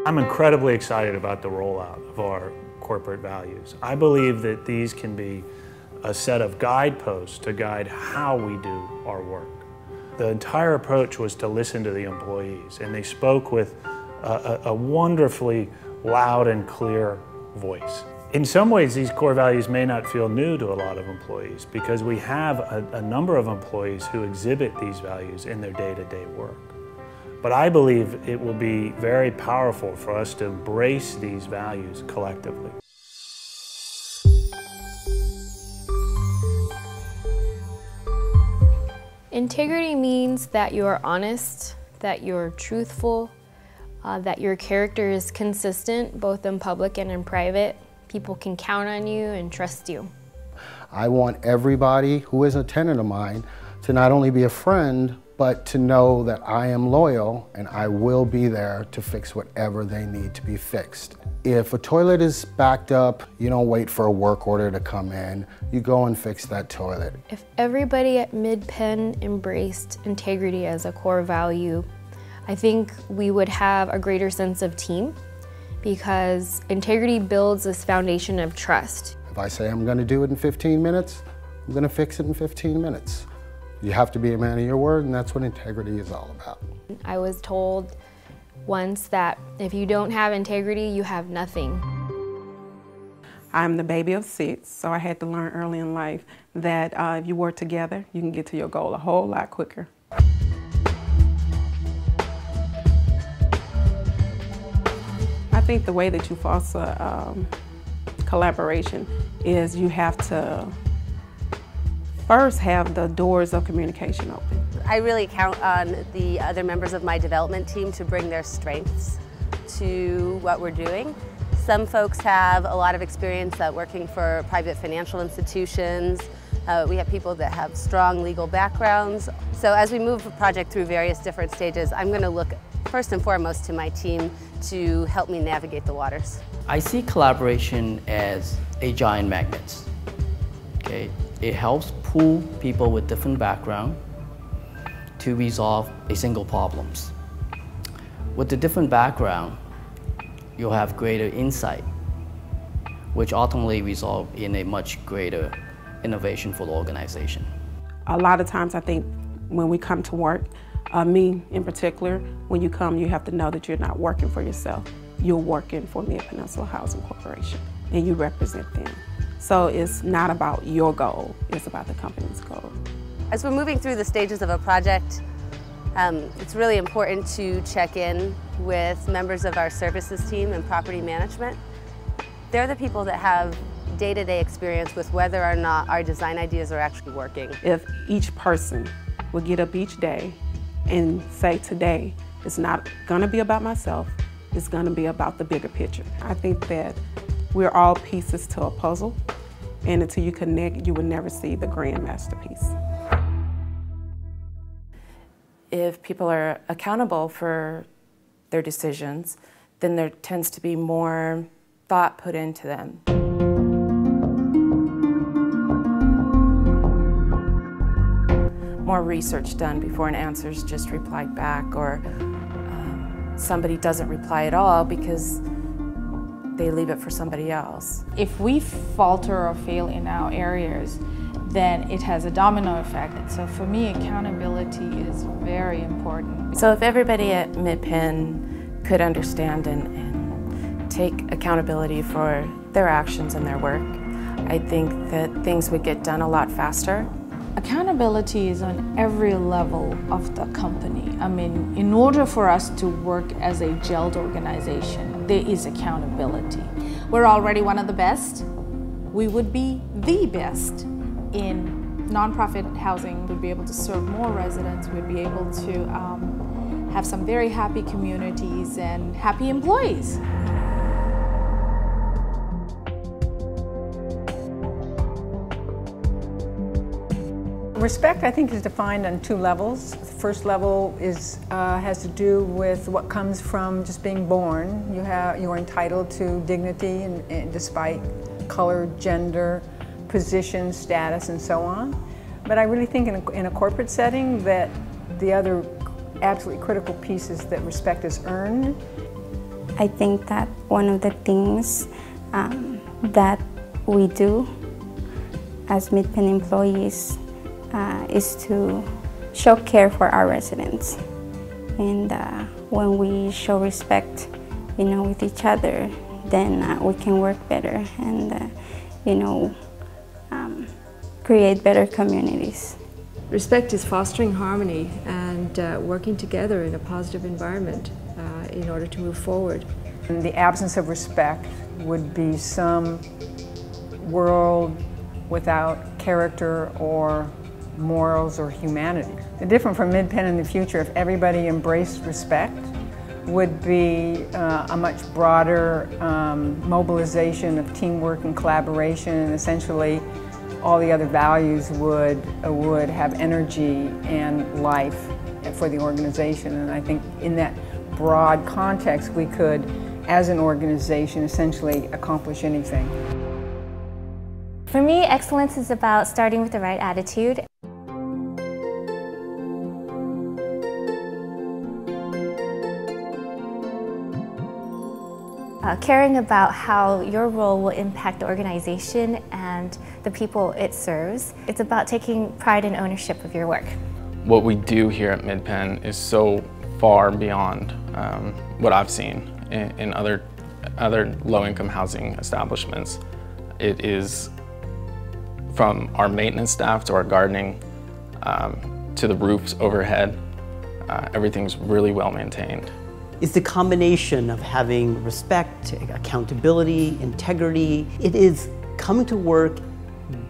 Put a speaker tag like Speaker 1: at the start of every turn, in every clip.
Speaker 1: I'm incredibly excited about the rollout of our corporate values. I believe that these can be a set of guideposts to guide how we do our work. The entire approach was to listen to the employees, and they spoke with a wonderfully loud and clear voice. In some ways, these core values may not feel new to a lot of employees because we have a number of employees who exhibit these values in their day-to-day work. But I believe it will be very powerful for us to embrace these values collectively.
Speaker 2: Integrity means that you are honest, that you're truthful, that your character is consistent both in public and in private. People can count on you and trust you.
Speaker 3: I want everybody who is a tenant of mine to not only be a friend, but to know that I am loyal and I will be there to fix whatever they need to be fixed. If a toilet is backed up, you don't wait for a work order to come in, you go and fix that toilet.
Speaker 2: If everybody at MidPen embraced integrity as a core value, I think we would have a greater sense of team because integrity builds this foundation of trust.
Speaker 3: If I say I'm going to do it in 15 minutes, I'm going to fix it in 15 minutes. You have to be a man of your word, and that's what integrity is all about.
Speaker 2: I was told once that if you don't have integrity, you have nothing.
Speaker 4: I'm the baby of 6, so I had to learn early in life that if you work together, you can get to your goal a whole lot quicker. I think the way that you foster collaboration is you have to first have the doors of communication open.
Speaker 5: I really count on the other members of my development team to bring their strengths to what we're doing. Some folks have a lot of experience working for private financial institutions. We have people that have strong legal backgrounds. So as we move the project through various different stages, I'm going to look first and foremost to my team to help me navigate the waters.
Speaker 6: I see collaboration as a giant magnet. Okay? It helps pull people with different backgrounds to resolve a single problems. With the different background, you'll have greater insight, which ultimately result in a much greater innovation for the organization.
Speaker 4: A lot of times I think when we come to work, me in particular, when you come, you have to know that you're not working for yourself. You're working for Mid-Peninsula Housing Corporation, and you represent them. So it's not about your goal, it's about the company's goal.
Speaker 5: As we're moving through the stages of a project, it's really important to check in with members of our services team and property management. They're the people that have day-to-day experience with whether or not our design ideas are actually working.
Speaker 4: If each person would get up each day and say, today, it's not gonna be about myself, it's gonna be about the bigger picture. I think that we're all pieces to a puzzle, and until you connect, you will never see the grand masterpiece.
Speaker 7: If people are accountable for their decisions, then there tends to be more thought put into them. More research done before an answer is just replied back, or somebody doesn't reply at all because they leave it for somebody else.
Speaker 8: If we falter or fail in our areas, then it has a domino effect. So for me, accountability is very important.
Speaker 7: So if everybody at MidPen could understand and take accountability for their actions and their work, I think that things would get done a lot faster.
Speaker 8: Accountability is on every level of the company. I mean, in order for us to work as a gelled organization, there is accountability. We're already one of the best. We would be the best in nonprofit housing. We'd be able to serve more residents. We'd be able to have some very happy communities and happy employees.
Speaker 9: Respect, I think, is defined on 2 levels. The first level is has to do with what comes from just being born. You are entitled to dignity, and despite color, gender, position, status, and so on. But I really think in a corporate setting that the other absolutely critical piece is that respect is earned.
Speaker 10: I think that one of the things that we do as MidPen employees is to show care for our residents. And when we show respect, with each other, then we can work better and, create better communities.
Speaker 11: Respect is fostering harmony and working together in a positive environment in order to move forward.
Speaker 9: And the absence of respect would be some world without character or morals or humanity. The difference from MidPen in the future, if everybody embraced respect, would be a much broader mobilization of teamwork and collaboration, and essentially all the other values would have energy and life for the organization. And I think in that broad context, we could, as an organization, essentially accomplish anything.
Speaker 12: For me, excellence is about starting with the right attitude. Caring about how your role will impact the organization and the people it serves. It's about taking pride and ownership of your work.
Speaker 13: What we do here at MidPen is so far beyond what I've seen in other low-income housing establishments. It is from our maintenance staff to our gardening to the roofs overhead. Everything's really well maintained.
Speaker 14: It's the combination of having respect, accountability, integrity. It is coming to work,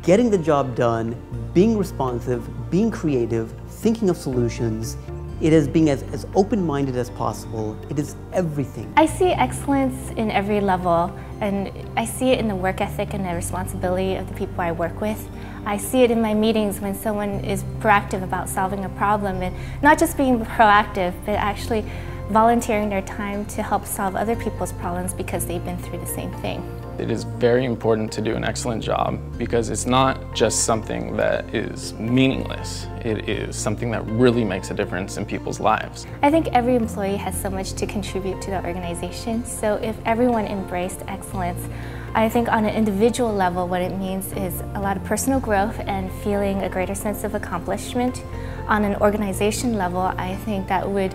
Speaker 14: getting the job done, being responsive, being creative, thinking of solutions. It is being as open-minded as possible. It is everything.
Speaker 12: I see excellence in every level, and I see it in the work ethic and the responsibility of the people I work with. I see it in my meetings when someone is proactive about solving a problem, and not just being proactive, but actually volunteering their time to help solve other people's problems because they've been through the same thing.
Speaker 13: It is very important to do an excellent job because it's not just something that is meaningless. It is something that really makes a difference in people's lives.
Speaker 12: I think every employee has so much to contribute to the organization, so if everyone embraced excellence, I think on an individual level what it means is a lot of personal growth and feeling a greater sense of accomplishment. On an organization level, I think that would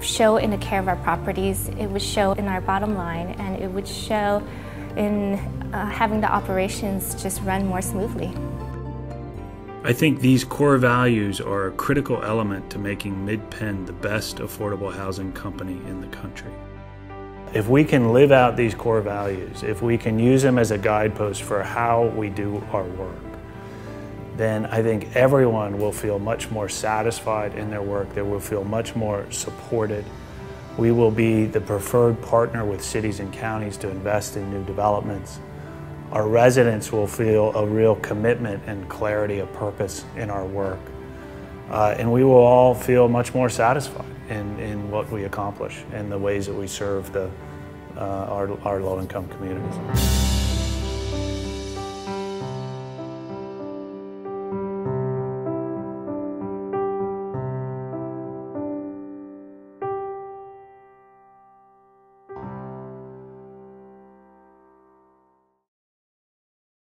Speaker 12: show in the care of our properties, it would show in our bottom line, and it would show in having the operations just run more smoothly.
Speaker 1: I think these core values are a critical element to making MidPen the best affordable housing company in the country. If we can live out these core values, if we can use them as a guidepost for how we do our work, then I think everyone will feel much more satisfied in their work. They will feel much more supported. We will be the preferred partner with cities and counties to invest in new developments. Our residents will feel a real commitment and clarity of purpose in our work. And we will all feel much more satisfied in what we accomplish and the ways that we serve our low-income communities.